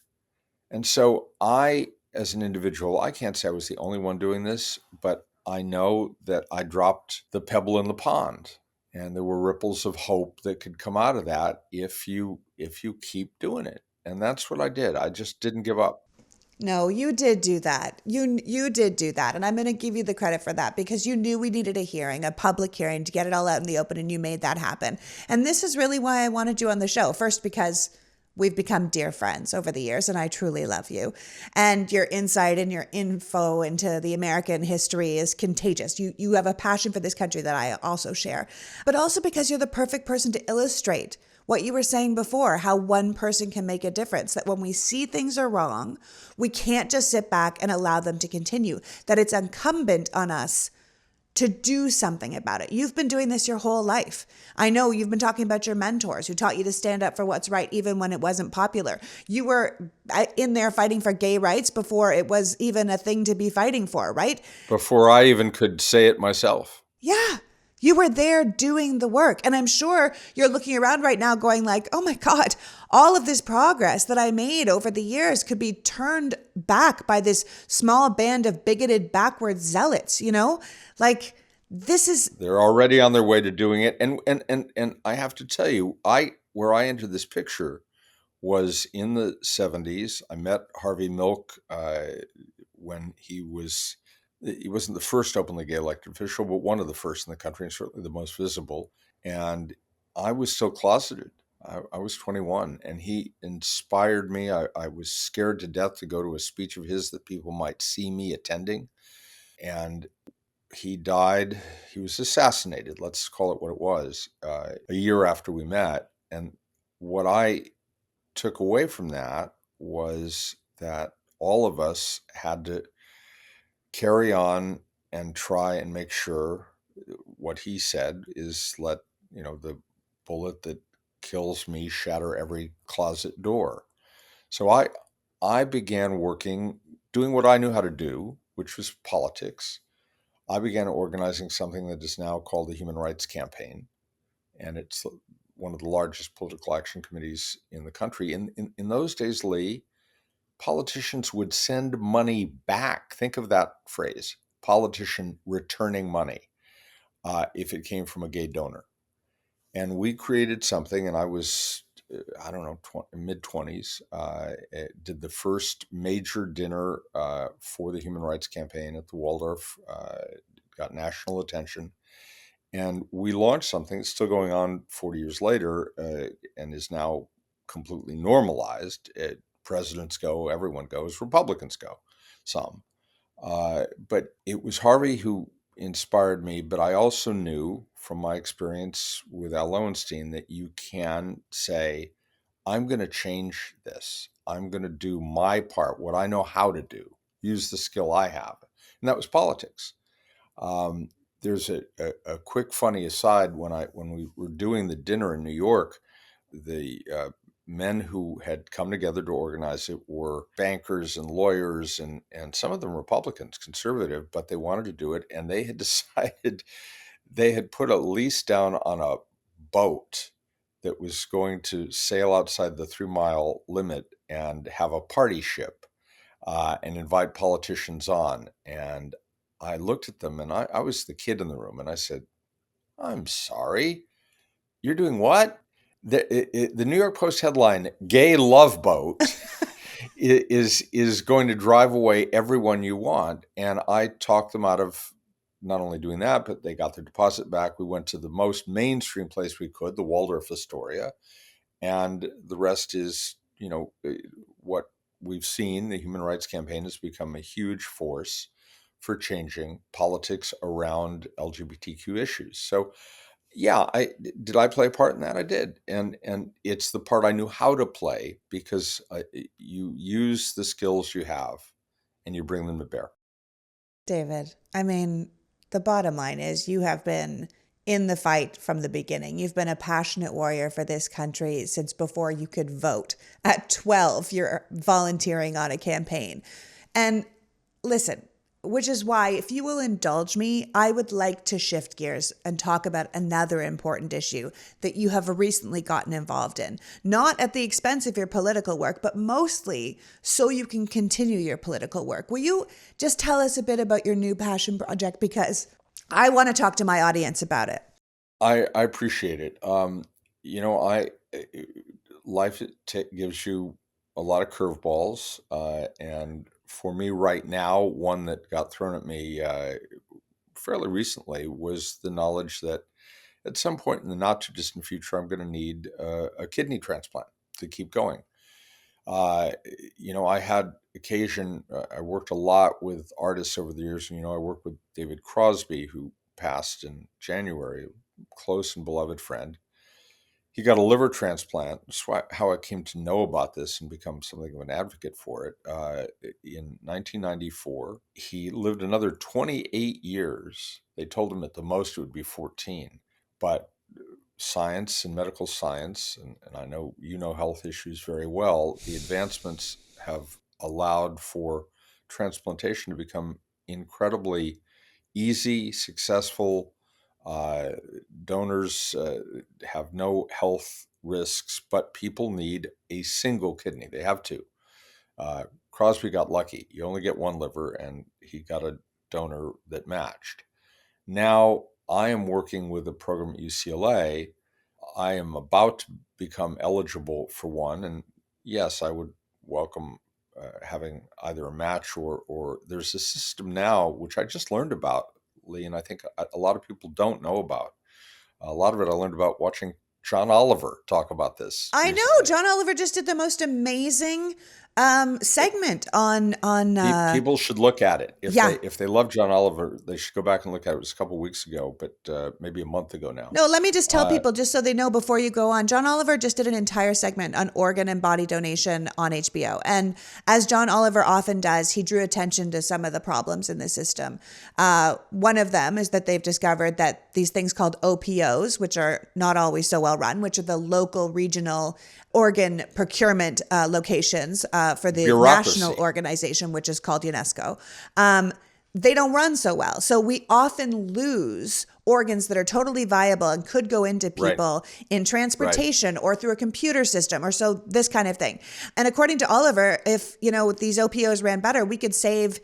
And so I, as an individual, I can't say I was the only one doing this, but I know that I dropped the pebble in the pond, and there were ripples of hope that could come out of that if you keep doing it. And that's what I did. I just didn't give up. No, you did do that. You did do that. And I'm going to give you the credit for that, because you knew we needed a hearing, a public hearing, to get it all out in the open, and you made that happen. And this is really why I wanted you on the show. First, because we've become dear friends over the years, and I truly love you. And your insight and your info into the American history is contagious. You have a passion for this country that I also share. But also because you're the perfect person to illustrate what you were saying before, how one person can make a difference, that when we see things are wrong, we can't just sit back and allow them to continue, that it's incumbent on us to do something about it. You've been doing this your whole life. I know you've been talking about your mentors who taught you to stand up for what's right, even when it wasn't popular. You were in there fighting for gay rights before it was even a thing to be fighting for, right? Before I even could say it myself. Yeah. You were there doing the work. And I'm sure you're looking around right now going like, oh my God, all of this progress that I made over the years could be turned back by this small band of bigoted, backward zealots, Like this is... They're already on their way to doing it. And I have to tell you, where I entered this picture was in the 70s. I met Harvey Milk when he wasn't the first openly gay elected official, but one of the first in the country, and certainly the most visible. And I was still closeted. I was 21, and he inspired me. I was scared to death to go to a speech of his that people might see me attending. And he died. He was assassinated. Let's call it what it was, a year after we met. And what I took away from that was that all of us had to carry on and try and make sure what he said is let the bullet that kills me shatter every closet door. So I began working, doing what I knew how to do, which was politics. I began organizing something that is now called the Human Rights Campaign, and it's one of the largest political action committees in the country. In those days, Leigh, politicians would send money back. Think of that phrase, politician returning money, if it came from a gay donor. And we created something, and I was, I don't know, mid-20s, did the first major dinner for the Human Rights Campaign at the Waldorf, got national attention. And we launched something that's still going on 40 years later and is now completely normalized. Presidents go, everyone goes, Republicans go, some. But it was Harvey who inspired me, but I also knew from my experience with Al Lowenstein that you can say, I'm going to change this. I'm going to do my part, what I know how to do, use the skill I have. And that was politics. Um, there's a quick funny aside when we were doing the dinner in New York, the men who had come together to organize it were bankers and lawyers and some of them Republicans, conservative, but they wanted to do it. And they had decided they had put a lease down on a boat that was going to sail outside the 3 mile limit and have a party ship and invite politicians on. And I looked at them and I was the kid in the room and I said, I'm sorry, you're doing what? The New York Post headline, "Gay Love Boat," is going to drive away everyone you want. And I talked them out of not only doing that, but they got their deposit back. We went to the most mainstream place we could, the Waldorf Astoria, and the rest is, what we've seen. The Human Rights Campaign has become a huge force for changing politics around LGBTQ issues. So yeah, I play a part in that? I did, and it's the part I knew how to play because you use the skills you have, and you bring them to bear. David, I mean, the bottom line is you have been in the fight from the beginning. You've been a passionate warrior for this country since before you could vote. At 12, you're volunteering on a campaign. And listen, which is why, if you will indulge me, I would like to shift gears and talk about another important issue that you have recently gotten involved in. Not at the expense of your political work, but mostly so you can continue your political work. Will you just tell us a bit about your new passion project? Because I want to talk to my audience about it. I appreciate it. I life gives you a lot of curveballs, and for me right now, one that got thrown at me fairly recently was the knowledge that at some point in the not too distant future, I'm going to need a kidney transplant to keep going. Uh, I had occasion, I worked a lot with artists over the years. And, I worked with David Crosby, who passed in January, close and beloved friend. He got a liver transplant. That's how I came to know about this and become something of an advocate for it. In 1994, he lived another 28 years. They told him at the most it would be 14. But science and medical science, and I know you know health issues very well, the advancements have allowed for transplantation to become incredibly easy, successful. Uh, Donors have no health risks, but people need a single kidney. They have two. Crosby got lucky. You only get one liver, and he got a donor that matched. Now I am working with a program at UCLA. I am about to become eligible for one, and yes, I would welcome having either a match or there's a system now which I just learned about, Leigh, and I think a lot of people don't know about. A lot of it I learned about watching John Oliver talk about this I know recently. John Oliver just did the most amazing segment on People should look at it yeah. if they love John Oliver. They should go back and look at it. It was a couple of weeks ago, but maybe a month ago now. No, let me just tell Uh, people, just so they know before you go on. John Oliver just did an entire segment on organ and body donation on HBO. And as John Oliver often does, he drew attention to some of the problems in the system. One of them is that they've discovered that these things called OPOs, which are not always so well run, which are the local, regional organ procurement locations for the national Bureaucracy. organization, which is called UNESCO. They don't run so well. So we often lose organs that are totally viable and could go into Right, people in right. transportation or through a computer system or so this kind of thing. And according to Oliver, if, these OPOs ran better, we could save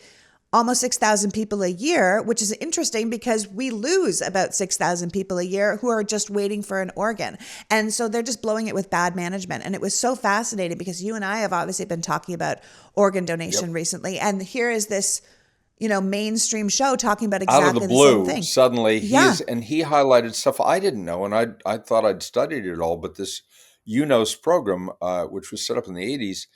almost 6,000 people a year, which is interesting because we lose about 6,000 people a year who are just waiting for an organ. And so they're just blowing it with bad management. And it was so fascinating because you and I have obviously been talking about organ donation Yep. recently. And here is this mainstream show talking about Out of the exactly the same blue, thing. suddenly Yeah. he highlighted stuff I didn't know, and I thought I'd studied it all. But this UNOS program, which was set up in the '80s,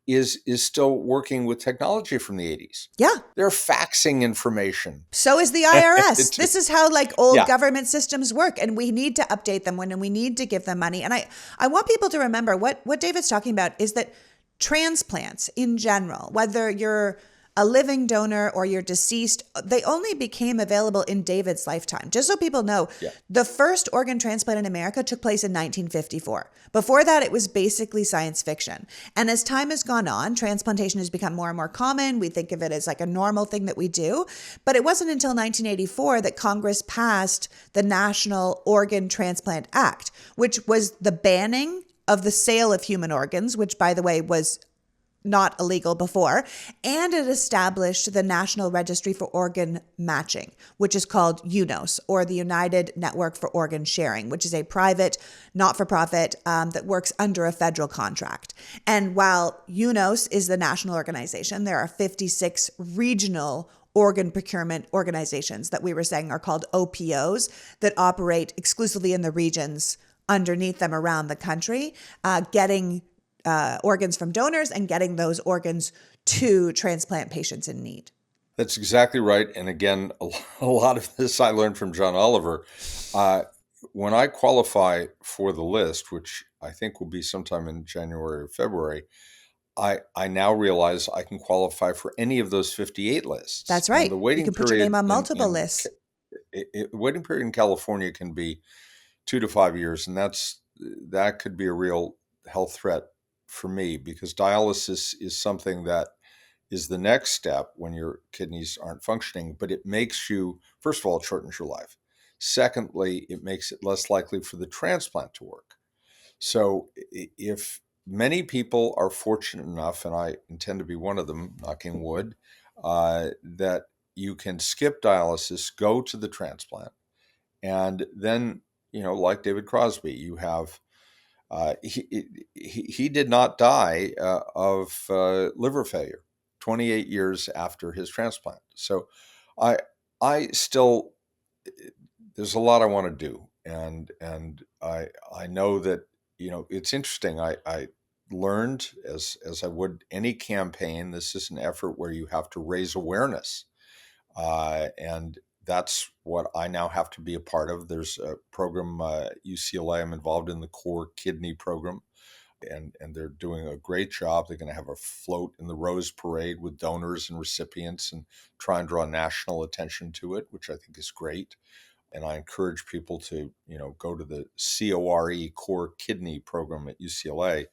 is still working with technology from the 80s. Yeah. They're faxing information. So is the IRS. to- This is how like old yeah, government systems work, and we need to update them when we need to give them money. And I want people to remember what David's talking about is that transplants in general, whether you're a living donor or you're deceased, they only became available in David's lifetime. Just so people know, yeah. the first organ transplant in America took place in 1954. Before that, it was basically science fiction. And as time has gone on, transplantation has become more and more common. We think of it as like a normal thing that we do. But it wasn't until 1984 that Congress passed the National Organ Transplant Act, which was the banning of the sale of human organs, which, by the way, was not illegal before, and it established the National Registry for Organ Matching, which is called UNOS, or the United Network for Organ Sharing, which is a private, not-for-profit that works under a federal contract. And while UNOS is the national organization, there are 56 regional organ procurement organizations that we were saying are called OPOs that operate exclusively in the regions underneath them around the country, getting organs from donors and getting those organs to transplant patients in need. That's exactly right. And again, a lot of this I learned from John Oliver. When I qualify for the list, which I think will be sometime in January or February, I now realize I can qualify for any of those 58 lists. That's Now, right. the You can put your name on multiple lists. waiting period in California can be 2 to 5 years, and that could be a real health threat for me, because dialysis is something that is the next step when your kidneys aren't functioning, but it makes you, first of all, it shortens your life. Secondly, it makes it less likely for the transplant to work. So if many people are fortunate enough, and I intend to be one of them, knocking wood, that you can skip dialysis, go to the transplant, and then, like David Crosby, you have he did not die of liver failure 28 years after his transplant. So I I still there's a lot I want to do, and I know that it's interesting. I learned, as I would any campaign, this is an effort where you have to raise awareness, and that's what I now have to be a part of. There's a program, UCLA, I'm involved in the Core Kidney Program, and they're doing a great job. They're going to have a float in the Rose Parade with donors and recipients and try and draw national attention to it, which I think is great. And I encourage people to, go to the Core Kidney Program at UCLA.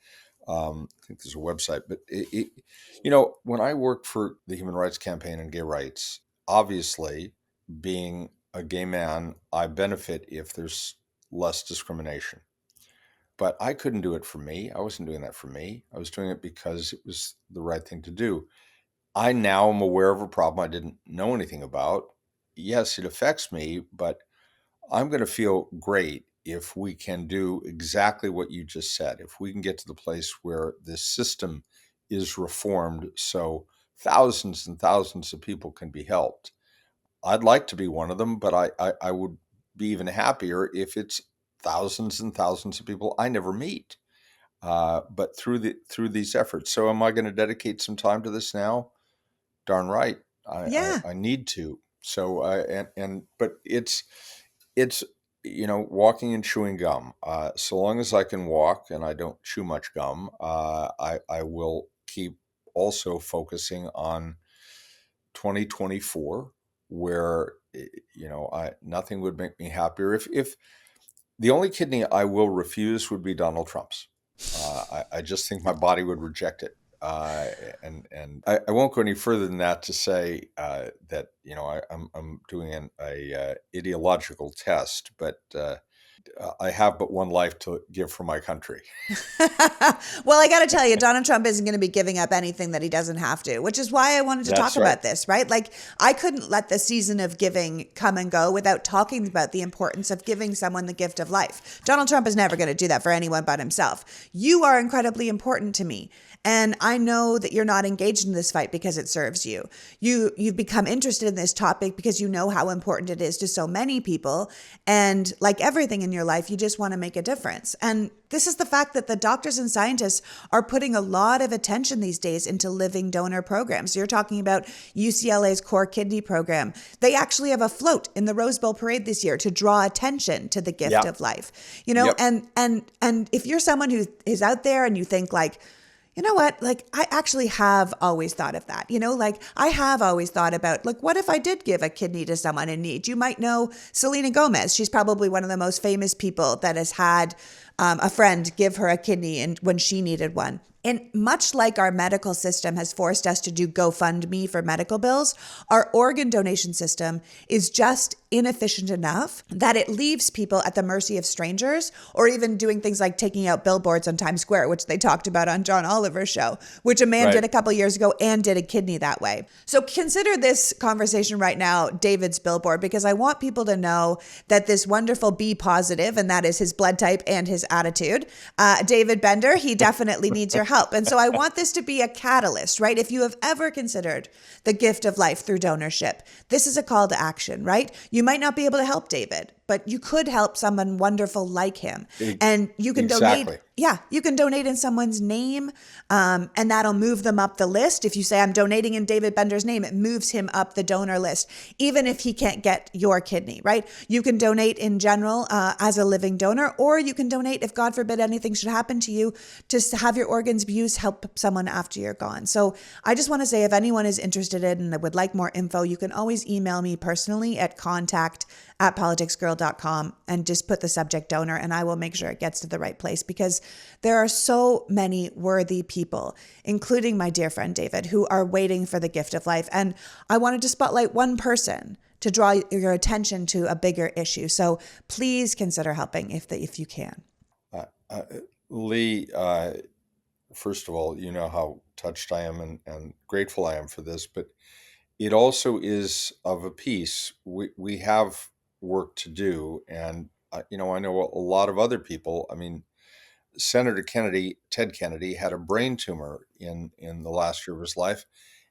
I think there's a website, but when I worked for the Human Rights Campaign and gay rights, obviously, being a gay man, I benefit if there's less discrimination. But I couldn't do it for me. I wasn't doing that for me. I was doing it because it was the right thing to do. I now am aware of a problem I didn't know anything about. Yes, it affects me, but I'm going to feel great if we can do exactly what you just said. If we can get to the place where this system is reformed so thousands and thousands of people can be helped. I'd like to be one of them, but I would be even happier if it's thousands and thousands of people I never meet. But through these efforts. So am I going to dedicate some time to this now? Darn right. Yeah. I need to. So but it's walking and chewing gum. So long as I can walk and I don't chew much gum, I will keep also focusing on 2024, where nothing would make me happier. If the only kidney I will refuse would be Donald Trump's. I just think my body would reject it. And I won't go any further than that to say that I'm doing an ideological test, but I have but one life to give for my country. Well, I got to tell you, Donald Trump isn't going to be giving up anything that he doesn't have to, which is why I wanted to talk about this, right? Like, I couldn't let the season of giving come and go without talking about the importance of giving someone the gift of life. Donald Trump is never going to do that for anyone but himself. You are incredibly important to me. And I know that you're not engaged in this fight because it serves you. You've become interested in this topic because you know how important it is to so many people. And like everything in your life, you just want to make a difference. And this is the fact that the doctors and scientists are putting a lot of attention these days into living donor programs. You're talking about UCLA's Core Kidney Program. They actually have a float in the Rose Bowl Parade this year to draw attention to the gift Yeah. of life. You know, Yep. and if you're someone who is out there and you think like, you know what? Like, I actually have always thought of that. You know, like I have always thought about, like, what if I did give a kidney to someone in need? You might know Selena Gomez. She's probably one of the most famous people that has had a friend give her a kidney and when she needed one. And much like our medical system has forced us to do GoFundMe for medical bills, our organ donation system is just inefficient enough that it leaves people at the mercy of strangers, or even doing things like taking out billboards on Times Square, which they talked about on John Oliver's show, which a man did Right. a couple years ago and did a kidney that way. So consider this conversation right now David's billboard, because I want people to know that this wonderful B positive, and that is his blood type and his attitude, David Bender, he definitely needs your help. And so I want this to be a catalyst, right? If you have ever considered the gift of life through donorship, this is a call to action, right? You might not be able to help David, but you could help someone wonderful like him. And you can Exactly. donate. Yeah, you can donate in someone's name, and that'll move them up the list. If you say, I'm donating in David Bender's name, it moves him up the donor list, even if he can't get your kidney, right? You can donate in general as a living donor, or you can donate if, God forbid, anything should happen to you, to have your organs be used, help someone after you're gone. So I just want to say, if anyone is interested in and would like more info, you can always email me personally at contact@politicsgirl.com and just put the subject donor, and I will make sure it gets to the right place, because there are so many worthy people, including my dear friend David, who are waiting for the gift of life. And I wanted to spotlight one person to draw your attention to a bigger issue. So please consider helping if you can. Leigh, first of all, you know how touched I am and grateful I am for this, but it also is of a piece. We have work to do. And, I know a lot of other people. I mean, Senator Kennedy, Ted Kennedy, had a brain tumor in the last year of his life.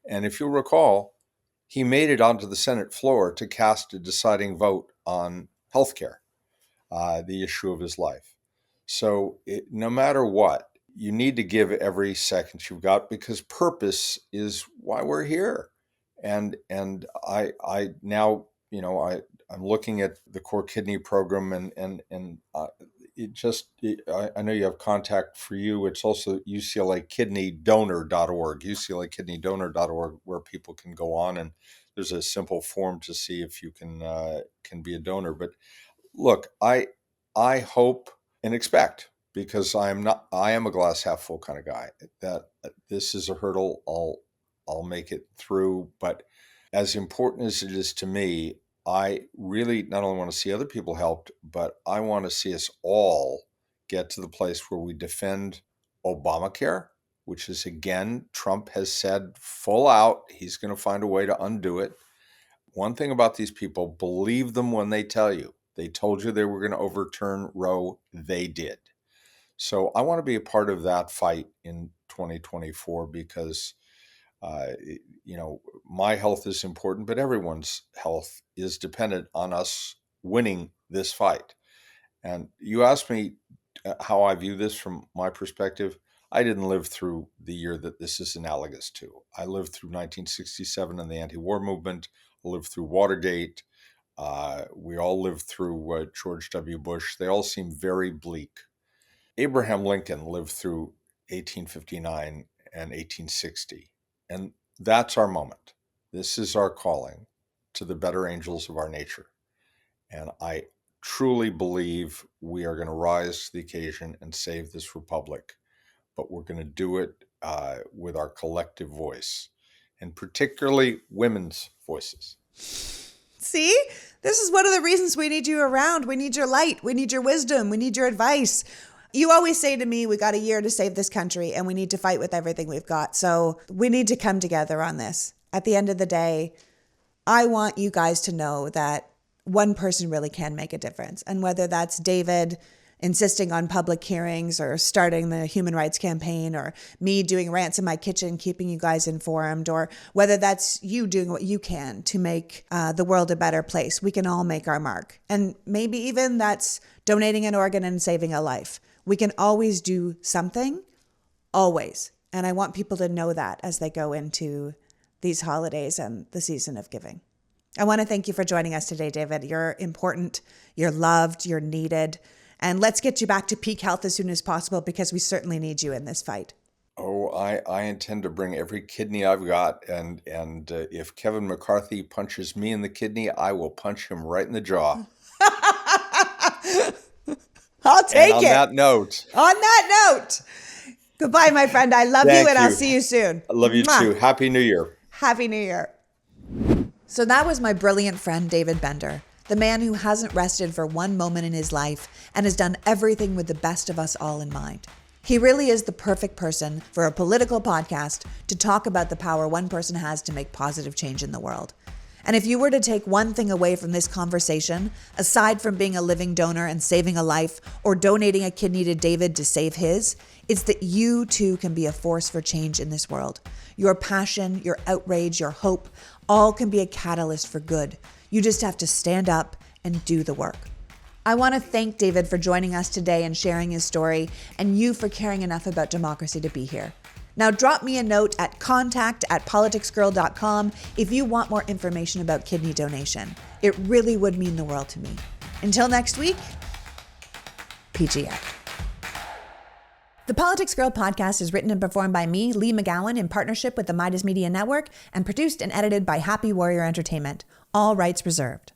And if you'll recall, he made it onto the Senate floor to cast a deciding vote on healthcare, the issue of his life. So no matter what, you need to give every second you've got, because purpose is why we're here. And I now, I'm looking at the Core Kidney Program, and I know you have contact for you. It's also UCLAKidneyDonor.org, UCLAKidneyDonor.org, where people can go on, and there's a simple form to see if you can be a donor. But look, I hope and expect, because I am a glass half full kind of guy, that this is a hurdle. I'll make it through. But as important as it is to me, I really not only want to see other people helped, but I want to see us all get to the place where we defend Obamacare, which is, again, Trump has said full out he's going to find a way to undo it. One thing about these people, believe them when they tell you. They told you they were going to overturn Roe. They did. So I want to be a part of that fight in 2024, because, uh, my health is important, but everyone's health is dependent on us winning this fight. And you asked me how I view this from my perspective. I didn't live through the year that this is analogous to. I lived through 1967 and the anti-war movement. I lived through Watergate. We all lived through George W. Bush. They all seem very bleak. Abraham Lincoln lived through 1859 and 1860. And that's our moment. This is our calling to the better angels of our nature. And I truly believe we are going to rise to the occasion and save this republic. But we're going to do it with our collective voice, and particularly women's voices. See, this is one of the reasons we need you around. We need your light. We need your wisdom. We need your advice. You always say to me, we got a year to save this country and we need to fight with everything we've got. So we need to come together on this. At the end of the day, I want you guys to know that one person really can make a difference. And whether that's David insisting on public hearings or starting the human rights campaign, or me doing rants in my kitchen, keeping you guys informed, or whether that's you doing what you can to make the world a better place. We can all make our mark. And maybe even that's donating an organ and saving a life. We can always do something, always. And I want people to know that as they go into these holidays and the season of giving. I want to thank you for joining us today, David. You're important, you're loved, you're needed. And let's get you back to peak health as soon as possible, because we certainly need you in this fight. Oh, I intend to bring every kidney I've got, and if Kevin McCarthy punches me in the kidney, I will punch him right in the jaw. I'll take and it. On that note, goodbye, my friend. I love you, and I'll see you soon. I love you too. Happy New Year. Happy New Year. So that was my brilliant friend, David Bender, the man who hasn't rested for one moment in his life and has done everything with the best of us all in mind. He really is the perfect person for a political podcast to talk about the power one person has to make positive change in the world. And if you were to take one thing away from this conversation, aside from being a living donor and saving a life, or donating a kidney to David to save his, it's that you too can be a force for change in this world. Your passion, your outrage, your hope, all can be a catalyst for good. You just have to stand up and do the work. I want to thank David for joining us today and sharing his story, and you for caring enough about democracy to be here. Now drop me a note at contact@politicsgirl.com if you want more information about kidney donation. It really would mean the world to me. Until next week, PG out. The Politics Girl podcast is written and performed by me, Leigh McGowan, in partnership with the Midas Media Network, and produced and edited by Happy Warrior Entertainment. All rights reserved.